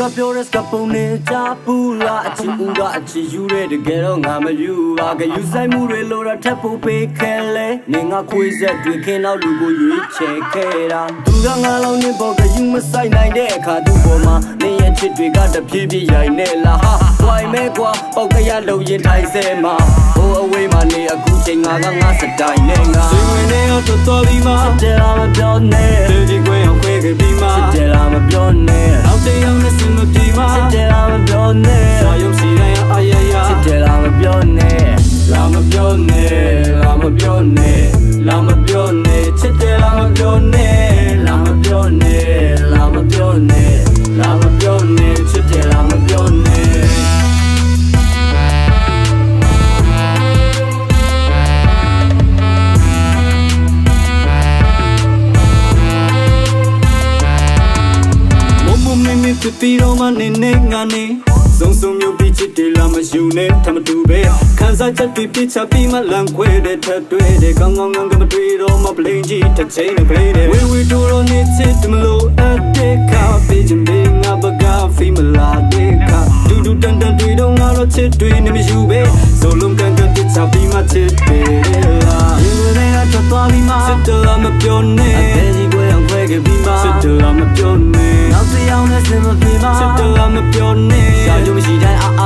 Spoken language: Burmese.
ဆိုတာပြောတဲ့စကပုံနဲ့ကြားပူလာအချီဦးကအချီယူတဲ့တကယ်တော့ငါမယူပါကယူဆိုင်မှုတွေလို့တော့ထပ်ဖို့ပေးခဲလဲနေငါခွေးဆက်တွေခင်းတော့လူကိုရွေးချယ်ခဲ့တာသူကငါလုံးနေပေါ်ကယူမဆိုင်နိုင်တဲ့အခါသူ့ပေါ်မှာနေရဲ့ချစ်တွေကတပြေးပြေးရိုင်နေလားဟာဝိုင်မဲကွာပေါက်ကရလုံရင်ထိုင်စဲမှာဟိုအဝေးမှာနေအခုချိန်ငါကငါစတိုင်နဲ့ငါဆွေဝင်နေတော့တော်ပြီးမှစစ်တယ်လားမပြောနဲ့သူဒီကွယ်အောင်ခွဲခဲ့ပြီးမှစစ်တယ်လားမပြောနဲ့နောက်တစ်ယောက်နဲ့စင်မပြေမှစစ်တယ်လားမပြောနဲ့စာရုပ်စီတိုင်းအာရရစစ်တယ်လားမပြောနဲ့လာမပြောနဲ့လာမပြောနဲ့လာမပြောနဲ့ချစ်တယ်လားမပြောနဲ့လာမပြောနဲ့လာမပြောနဲ့လာမပြောနဲ့ချစ်တယ်လားမပြောနဲ့ပြပြတော့မနေနေငါနေစုံစုံမျိုးပြီးချစ်တယ်လားမယူနဲ့ထမတူပဲခံစားချက်တွေပြချပြီးမှလမ်းခွဲတဲ့ထပ်တွေ့တဲ့ကောင်းကောင်းငန်းကမတွေ့တော့မပလင်းကြီးတစ်ချိန်နဲ့ပလေးတဲ့ဝေဝေတို့တော့နေချစ်တယ်မလို့အတဲ့ခါပေးချင်ပေးငါဘကဖီမလာတဲ့ခါဒူဒူတန်တန်တွေ့တော့ငါတော့ချစ်တွေနေမယူပဲစုံလုံးကန်ကန်ပြချပြီးမှချစ်တယ်လားဒီလိုနဲ့တော့သွားပြီးမှစစ်တယ်လားမပြောနဲ့အသေးကြီးကိုအောင်ခွဲခဲ့ပြီးမှစစ်တယ်လားမပြောနဲ့နောက်တစ်ယောက်နဲ့စင်မပြေမှစစ်တယ်လားမပြောနဲ့ရှာကြမရှိတိုင်းအာ